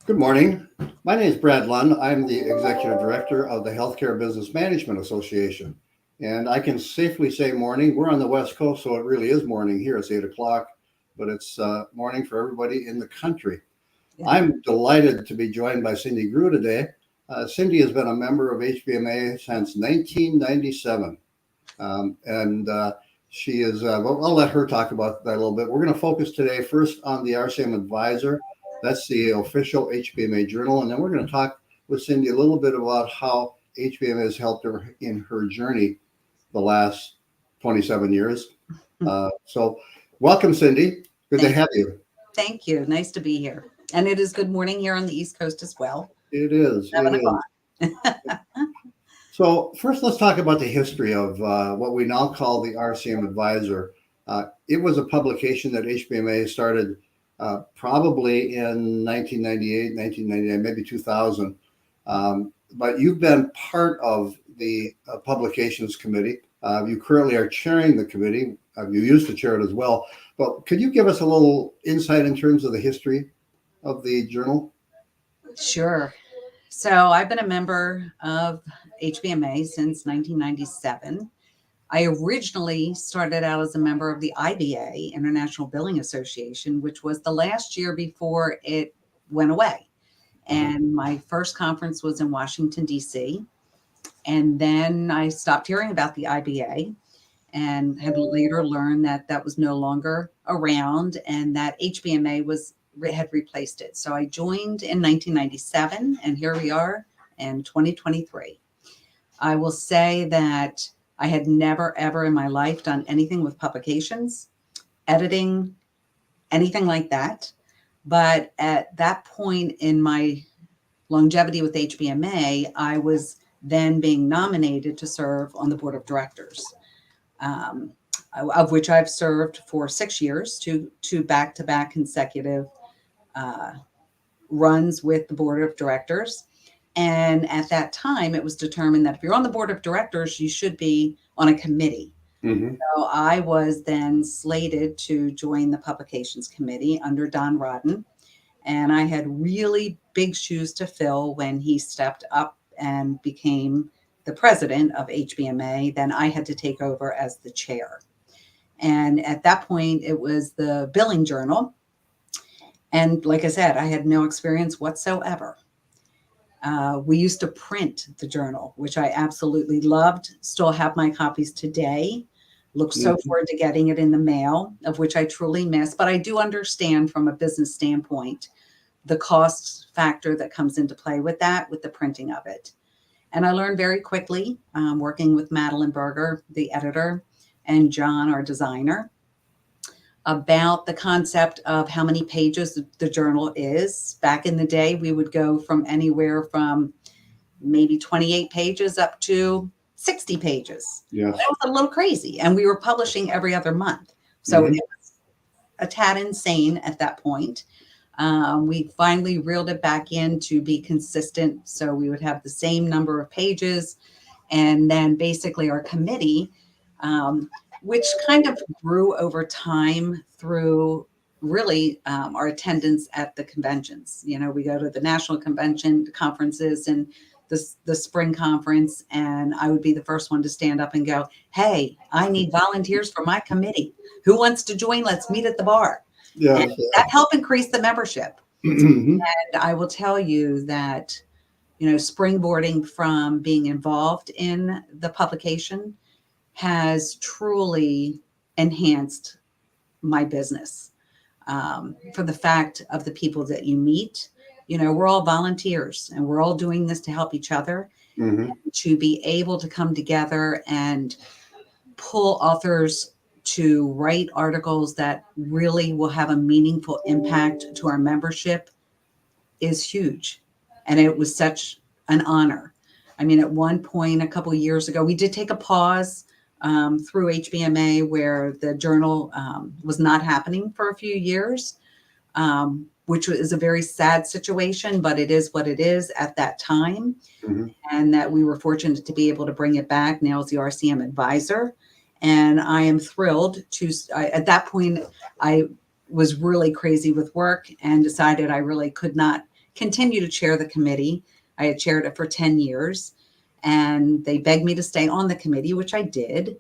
Good morning. My name is Brad Lund. I'm the Executive Director of the Healthcare Business Management Association. And I can safely say morning. We're on the West Coast, so it really is morning here. It's 8 o'clock, but it's morning for everybody in the country. Yeah. I'm delighted to be joined by Cindy Groux today. Cindy has been a member of HBMA since 1997. She is, well, I'll let her talk about that a little bit. We're going to focus today first on the RCM Advisor. That's the official HBMA journal. And then we're going to talk with Cindy a little bit about how HBMA has helped her in her journey the last 27 years. So welcome, Cindy. Good to have you. Thank you. Nice to be here. And it is good morning here on the East Coast as well. It is. 7 It o'clock. is. So first, let's talk about the history of what we now call the RCM Advisor. It was a publication that HBMA started probably in 1998, 1999, maybe 2000. But you've been part of the publications committee. You currently are chairing the committee. You used to chair it as well. But could you give us a little insight in terms of the history of the journal? Sure. So I've been a member of HBMA since 1997. I originally started out as a member of the IBA, International Billing Association, which was the last year before it went away. And my first conference was in Washington, D.C. And then I stopped hearing about the IBA and had later learned that that was no longer around and that HBMA had replaced it. So I joined in 1997, and here we are in 2023. I will say that I had never, ever in my life done anything with publications, editing, anything like that. But at that point in my longevity with HBMA, I was then being nominated to serve on the board of directors, of which I've served for 6 years, two back-to-back consecutive runs with the board of directors. And at that time, it was determined that if you're on the board of directors, you should be on a committee. Mm-hmm. So I was then slated to join the publications committee under Don Rodden. And I had really big shoes to fill when he stepped up and became the president of HBMA. Then I had to take over as the chair. And at that point, it was the billing journal. And like I said, I had no experience whatsoever. We used to print the journal, which I absolutely loved. Still have my copies today. Look so forward to getting it in the mail, of which I truly miss. But I do understand from a business standpoint the cost factor that comes into play with that, with the printing of it. And I learned very quickly, working with Madeline Berger, the editor, and John, our designer, about the concept of how many pages the journal is. Back in the day, we would go from anywhere from maybe 28 pages up to 60 pages. Yes. That was a little crazy. And we were publishing every other month. So it was a tad insane at that point. We finally reeled it back in to be consistent. So we would have the same number of pages. And then basically our committee, which kind of grew over time through really our attendance at the conventions. You know, we go to the national convention conferences and the spring conference, and I would be the first one to stand up and go, hey, I need volunteers for my committee. Who wants to join? Let's meet at the bar. Yeah. And that helped increase the membership. Mm-hmm. And I will tell you that, you know, springboarding from being involved in the publication has truly enhanced my business, for the fact of the people that you meet. You know, we're all volunteers and we're all doing this to help each other. Mm-hmm. To be able to come together and pull authors to write articles that really will have a meaningful impact to our membership is huge. And it was such an honor. I mean, at one point, a couple of years ago, we did take a pause through HBMA where the journal was not happening for a few years, which is a very sad situation, but it is what it is at that time. Mm-hmm. And that we were fortunate to be able to bring it back. Now it's the RCM Advisor. And I am thrilled to, at that point, I was really crazy with work and decided I really could not continue to chair the committee. I had chaired it for 10 years, and they begged me to stay on the committee, which I did.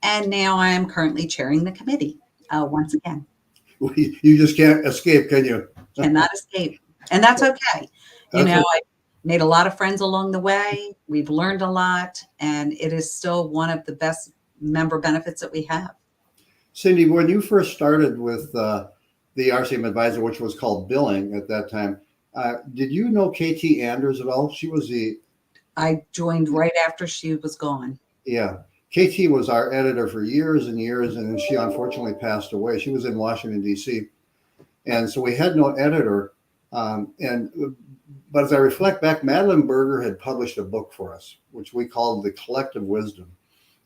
And now I am currently chairing the committee once again. You just can't escape, can you? Cannot escape. And that's okay. You That's know, okay. I made a lot of friends along the way. We've learned a lot, and it is still one of the best member benefits that we have. Cindy, when you first started with the RCM Advisor, which was called Billing at that time, did you know KT Anders at all? She was I joined right after she was gone. yeah. KT was our editor for years and years, and she unfortunately passed away. She was in Washington, D.C. And so we had no editor. But as I reflect back, Madeline Berger had published a book for us, which we called The Collective Wisdom.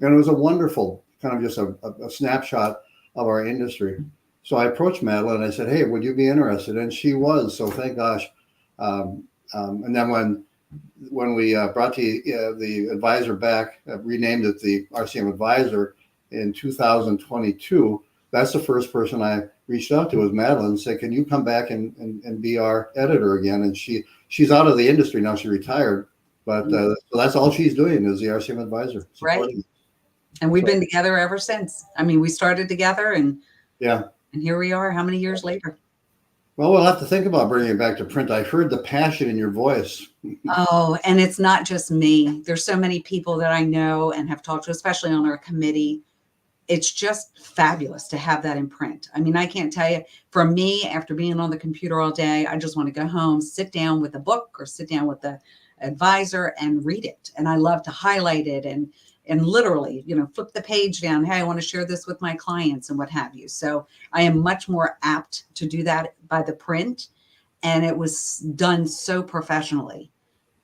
And it was a wonderful kind of just a snapshot of our industry. So I approached Madeline and I said, hey, would you be interested? And she was, so thank gosh. And then when we brought the advisor back, renamed it the RCM Advisor in 2022, that's the first person I reached out to was Madeline and said, can you come back and be our editor again? And she's out of the industry now, she retired, but so that's all she's doing is the RCM Advisor. Right. And we've been together ever since. I mean, we started together and here we are, how many years later? Well, we'll have to think about bringing it back to print. I heard the passion in your voice. Oh, and it's not just me. There's so many people that I know and have talked to, especially on our committee. It's just fabulous to have that in print. I mean, I can't tell you, for me, after being on the computer all day, I just want to go home, sit down with a book or sit down with the advisor and read it. And I love to highlight it and literally, flip the page down. Hey, I want to share this with my clients and what have you. So I am much more apt to do that by the print. And it was done so professionally.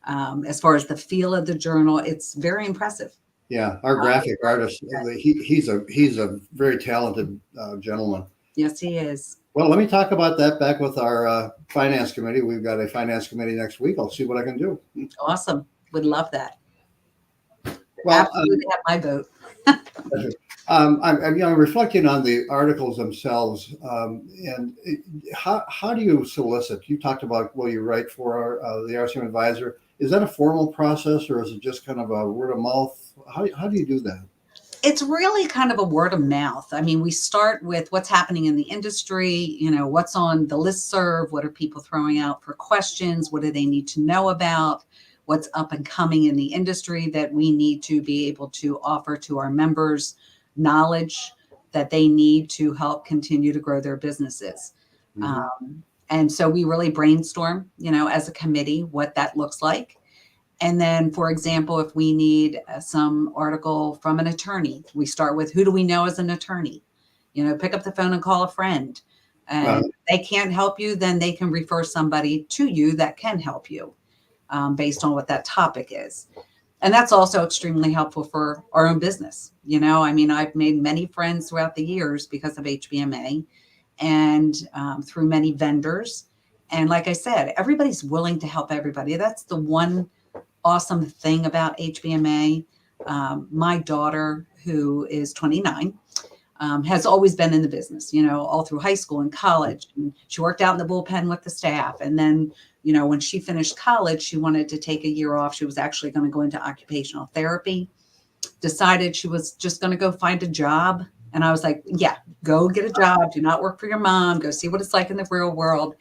As far as the feel of the journal, it's very impressive. Yeah, our graphic artist, he's a very talented gentleman. Yes, he is. Well, let me talk about that back with our finance committee. We've got a finance committee next week. I'll see what I can do. Awesome. Would love that. Well, absolutely have my vote. I'm reflecting on the articles themselves, and how do you solicit? You talked about, well, you write for the RCM Advisor. Is that a formal process, or is it just kind of a word of mouth? How do you do that? It's really kind of a word of mouth. I mean, we start with what's happening in the industry, what's on the listserv, what are people throwing out for questions, what do they need to know about, what's up and coming in the industry that we need to be able to offer to our members, knowledge that they need to help continue to grow their businesses. Mm-hmm. And so we really brainstorm, as a committee, what that looks like. And then, for example, if we need some article from an attorney, we start with who do we know as an attorney? Pick up the phone and call a friend. And if they can't help you, then they can refer somebody to you that can help you based on what that topic is. And that's also extremely helpful for our own business. I've made many friends throughout the years because of HBMA and through many vendors. And like I said, everybody's willing to help everybody. That's the one awesome thing about HBMA. My daughter, who is 29, has always been in the business, all through high school and college. And she worked out in the bullpen with the staff. And then, when she finished college, she wanted to take a year off. She was actually going to go into occupational therapy, decided she was just going to go find a job. And I was like, yeah, go get a job. Do not work for your mom. Go see what it's like in the real world.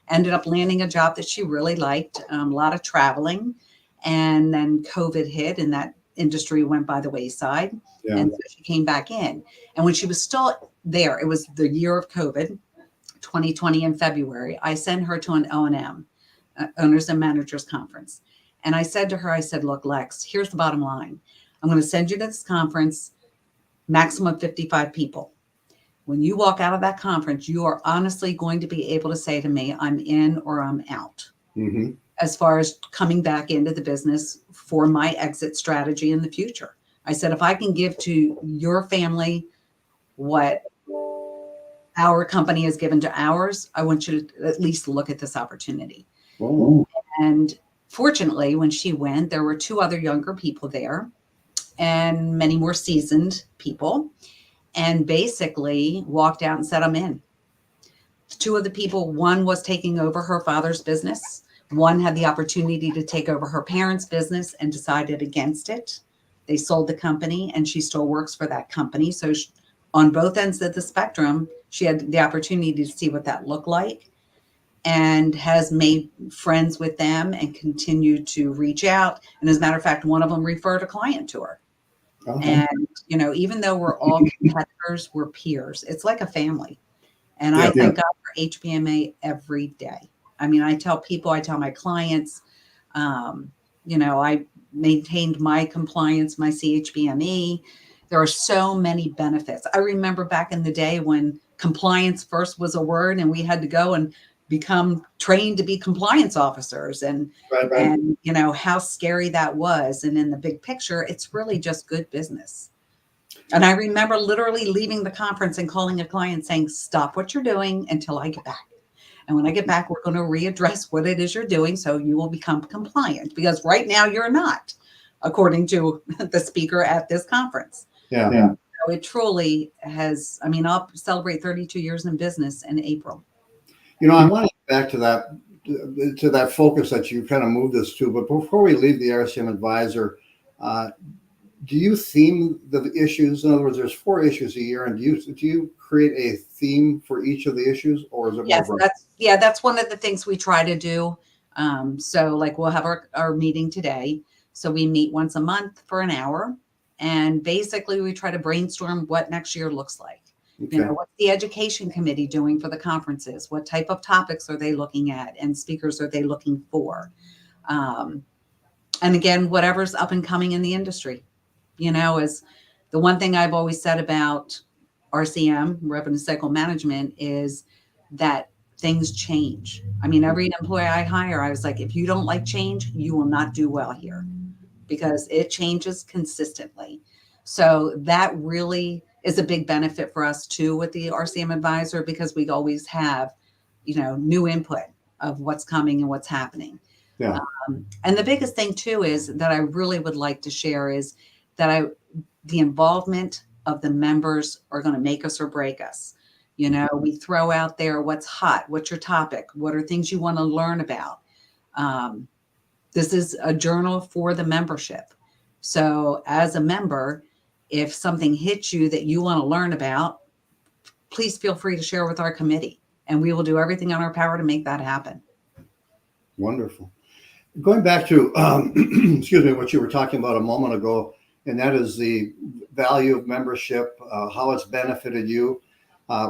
Ended up landing a job that she really liked, a lot of traveling. And then COVID hit and that industry went by the wayside. Yeah. And so she came back in. And when she was still there, it was the year of COVID, 2020 in February, I sent her to an O&M, Owners and Managers Conference. And I said to her, look, Lex, here's the bottom line. I'm going to send you to this conference, maximum 55 people. When you walk out of that conference, you are honestly going to be able to say to me, I'm in or I'm out. Mm-hmm. As far as coming back into the business for my exit strategy in the future. I said, if I can give to your family what our company has given to ours, I want you to at least look at this opportunity. Oh. And fortunately, when she went, there were 2 other younger people there and many more seasoned people, and basically walked out and said, I'm in. 2 of the people, one was taking over her father's business, One had the opportunity to take over her parents' business and decided against it. They sold the company and she still works for that company. So on both ends of the spectrum, she had the opportunity to see what that looked like and has made friends with them and continued to reach out. And as a matter of fact, one of them referred a client to her. Okay. And, even though we're all competitors, we're peers. It's like a family. And I Yeah. thank God for HBMA every day. I mean, I tell my clients, I maintained my compliance, my CHBME. There are so many benefits. I remember back in the day when compliance first was a word and we had to go and become trained to be compliance officers and Right. how scary that was. And in the big picture, it's really just good business. And I remember literally leaving the conference and calling a client saying, stop what you're doing until I get back. And when I get back, we're going to readdress what it is you're doing so you will become compliant, because right now you're not, according to the speaker at this conference. Yeah. So it truly has, I'll celebrate 32 years in business in April. I want to get back to that focus that you kind of moved us to. But before we leave the RCM Advisor, do you theme the issues? In other words, there's 4 issues a year, and do you create a theme for each of the issues, or is it Yes, more? that's one of the things we try to do. So like we'll have our meeting today. So we meet once a month for an hour, and basically we try to brainstorm what next year looks like. Okay. What's the education committee doing for the conferences? What type of topics are they looking at and speakers are they looking for? And again, whatever's up and coming in the industry, is the one thing I've always said about RCM, revenue cycle management, is that things change. Every employee I hire, I was like, if you don't like change, you will not do well here, because it changes consistently. So that really is a big benefit for us too with the RCM Advisor, because we always have, new input of what's coming and what's happening. Yeah. And the biggest thing too is that I really would like to share is that the involvement of the members are going to make us or break us. We throw out there what's hot, what's your topic, what are things you want to learn about. This is a journal for the membership. So as a member, if something hits you that you want to learn about, please feel free to share with our committee, and we will do everything in our power to make that happen. Wonderful. Going back to, excuse me, what you were talking about a moment ago, and that is the value of membership, how it's benefited you.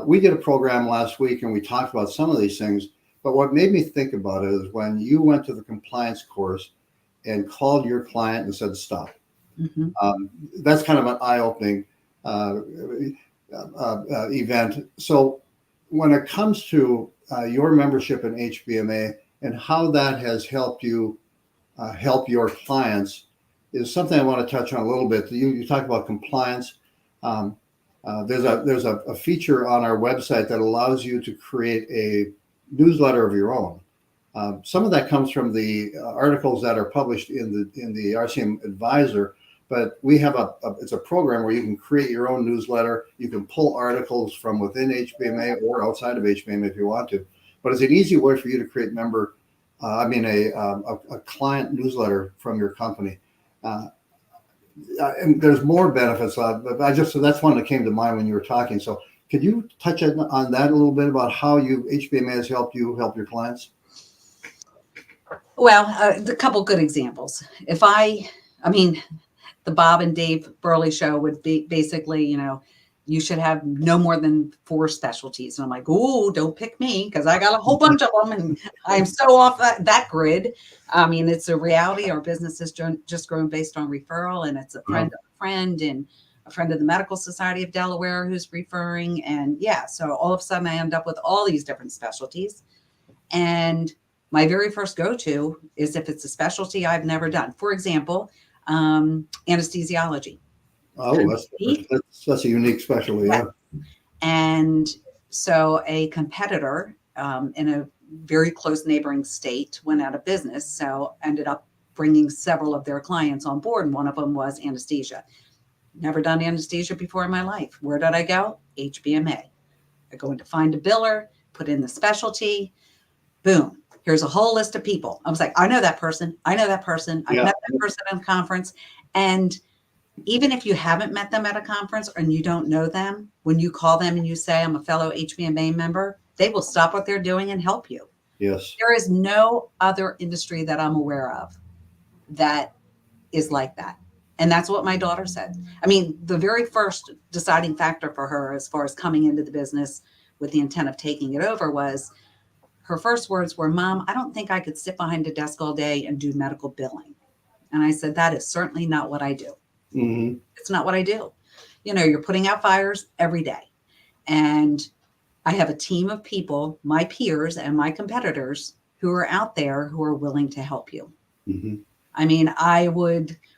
We did a program last week and we talked about some of these things, but what made me think about it is when you went to the compliance course and called your client and said, stop. Mm-hmm. That's kind of an eye-opening event. So when it comes to your membership in HBMA and how that has helped you help your clients is something I want to touch on a little bit. You talk about compliance. There's a feature on our website that allows you to create a newsletter of your own. Some of that comes from the articles that are published in the RCM Advisor, but we have it's a program where you can create your own newsletter. You can pull articles from within HBMA or outside of HBMA if you want to. But it's an easy way for you to create a client newsletter from your company. And there's more benefits, but so that's one that came to mind when you were talking. So could you touch on that a little bit about how HBMA has helped you help your clients? Well, a couple good examples. The Bob and Dave Burley show would be basically, you should have no more than 4 specialties. And I'm like, oh, don't pick me because I got a whole bunch of them and I'm so off that grid. It's a reality. Our business is just growing based on referral, and it's a friend of a friend and a friend of the Medical Society of Delaware who's referring. And so all of a sudden I end up with all these different specialties. And my very first go-to is if it's a specialty I've never done. For example, anesthesiology. Oh, that's a unique specialty. Yeah. And so a competitor in a very close neighboring state went out of business. So ended up bringing several of their clients on board. And one of them was anesthesia. Never done anesthesia before in my life. Where did I go? HBMA. I go in to find a biller, put in the specialty, boom. Here's a whole list of people. I was like, I know that person. I know that person. I've met that person at a conference. And even if you haven't met them at a conference and you don't know them, when you call them and you say, I'm a fellow HBMA member, they will stop what they're doing and help you. Yes. There is no other industry that I'm aware of that is like that. And that's what my daughter said. I mean, the very first deciding factor for her as far as coming into the business with the intent of taking it over was her first words were, Mom, I don't think I could sit behind a desk all day and do medical billing. And I said, that is certainly not what I do. Mm-hmm. It's not what I do. You know, you're putting out fires every day. And I have a team of people, my peers and my competitors, who are out there who are willing to help you. Mm-hmm. I mean, I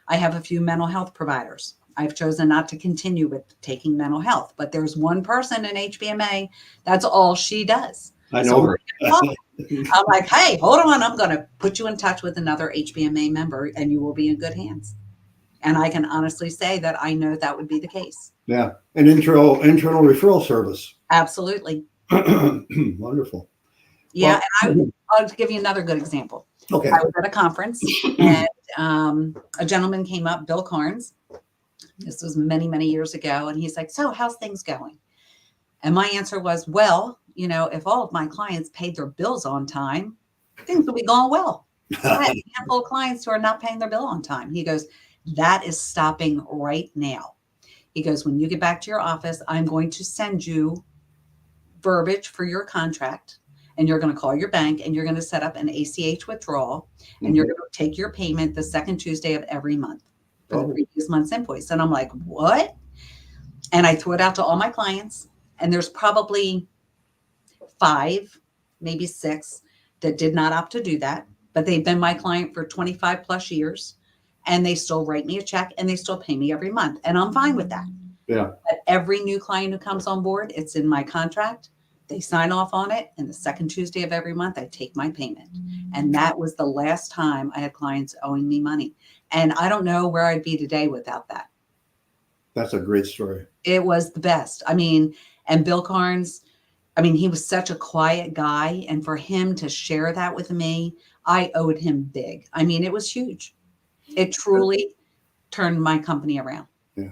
have a few mental health providers. I've chosen not to continue with taking mental health, but there's one person in HBMA, that's all she does. I know her. I'm like, hey, hold on. I'm going to put you in touch with another HBMA member and you will be in good hands. And I can honestly say that I know that would be the case. Yeah. An internal referral service. Absolutely. Wonderful. Yeah. Well, and I'll give you another good example. Okay. I was at a conference and a gentleman came up, Bill Carnes. This was many, many years ago. And he's like, so how's things going? And my answer was, well, you know, if all of my clients paid their bills on time, things would be going well. I had a handful of clients who are not paying their bill on time. He goes, that is stopping right now. He goes, when you get back to your office, I'm going to send you verbiage for your contract. And you're going to call your bank and you're going to set up an ACH withdrawal. And you're going to take your payment the second Tuesday of every month for the previous month's invoice. And I'm like, what? And I threw it out to all my clients. And there's probably 5, maybe 6 that did not opt to do that. But they've been my client for 25 plus years. And they still write me a check and they still pay me every month. And I'm fine with that. Yeah. But every new client who comes on board, it's in my contract. They sign off on it. And the second Tuesday of every month, I take my payment. And that was the last time I had clients owing me money. And I don't know where I'd be today without that. That's a great story. It was the best. I mean, and Bill Carnes, I mean, he was such a quiet guy. And for him to share that with me, I owed him big. I mean, it was huge. It truly turned my company around. Yeah.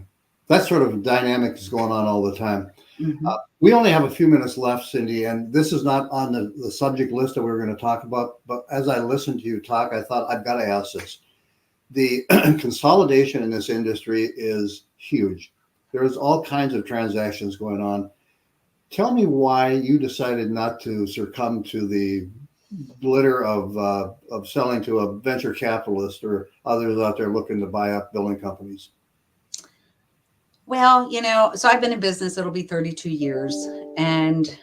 That sort of dynamic is going on all the time. Mm-hmm. We only have a few minutes left, Cindy, and this is not on the subject list that we were going to talk about. But as I listened to you talk, I thought I've got to ask this. The consolidation in this industry is huge. There's all kinds of transactions going on. Tell me why you decided not to succumb to the glitter of selling to a venture capitalist or others out there looking to buy up billing companies. Well, you know, so I've been in business, it'll be 32 years and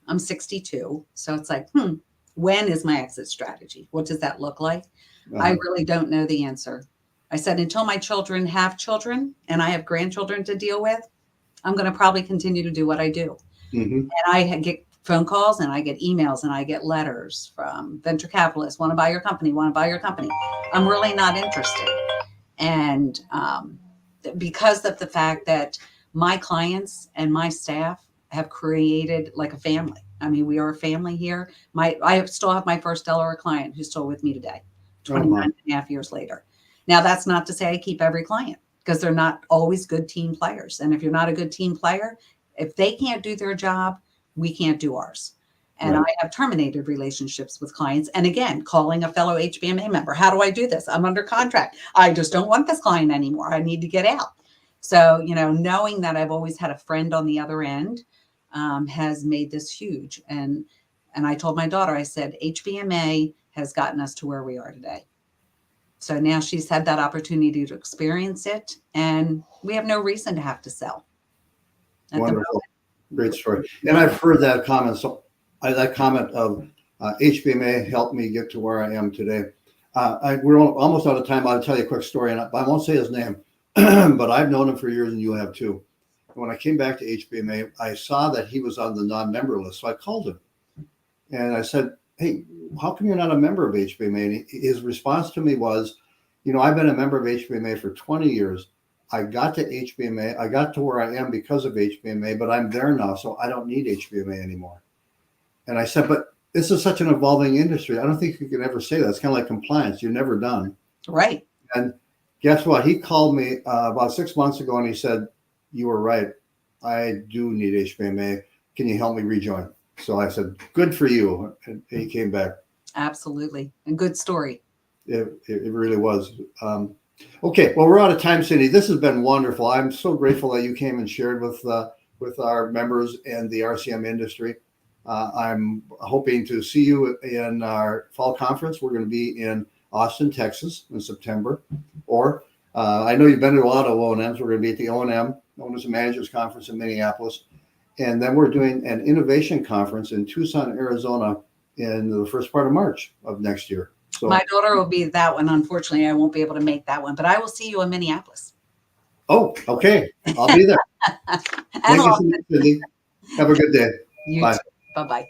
I'm 62. So it's like, when is my exit strategy? What does that look like? I really don't know the answer. I said, until my children have children and I have grandchildren to deal with, I'm going to probably continue to do what I do. Mm-hmm. And I get phone calls and I get emails and I get letters from venture capitalists, want to buy your company, want to buy your company. I'm really not interested. And because of the fact that my clients and my staff have created like a family. I mean, we are a family here. I still have my first Delaware client who's still with me today, 29 and a half years later. Now, that's not to say I keep every client because they're not always good team players. And if you're not a good team player, if they can't do their job, we can't do ours. And I have terminated relationships with clients. And again, calling a fellow HBMA member, how do I do this? I'm under contract. I just don't want this client anymore. I need to get out. So, you know, knowing that I've always had a friend on the other end has made this huge. And I told my daughter, I said, HBMA has gotten us to where we are today. So now she's had that opportunity to experience it. And we have no reason to have to sell. Wonderful. Great story. And I've heard that comment. So that comment of HBMA helped me get to where I am today. We're almost out of time. I'll tell you a quick story, and I won't say his name, but I've known him for years, and you have too. When I came back to HBMA, I saw that he was on the non-member list, so I called him, and I said, "Hey, how come you're not a member of HBMA?" And his response to me was, "You know, I've been a member of HBMA for 20 years. I got to HBMA. I got to where I am because of HBMA, but I'm there now, so I don't need HBMA anymore." And I said, but this is such an evolving industry. I don't think you can ever say that. It's kind of like compliance. You're never done. Right. And guess what? He called me about 6 months ago and he said, you were right. I do need HBMA. Can you help me rejoin? So I said, good for you. And he came back. Absolutely. A good story. It really was. Okay, well, we're out of time, Cindy. This has been wonderful. I'm so grateful that you came and shared with our members and the RCM industry. I'm hoping to see you in our fall conference. We're going to be in Austin, Texas in September. Or I know you've been to a lot of O&Ms. We're going to be at the O&M, Owners and Managers Conference in Minneapolis. And then we're doing an innovation conference in Tucson, Arizona in the first part of March of next year. So, my daughter will be at that one. Unfortunately, I won't be able to make that one, but I will see you in Minneapolis. oh, okay. I'll be there. And Thank you, Cindy. Have a good day. you Bye. too. Bye-bye.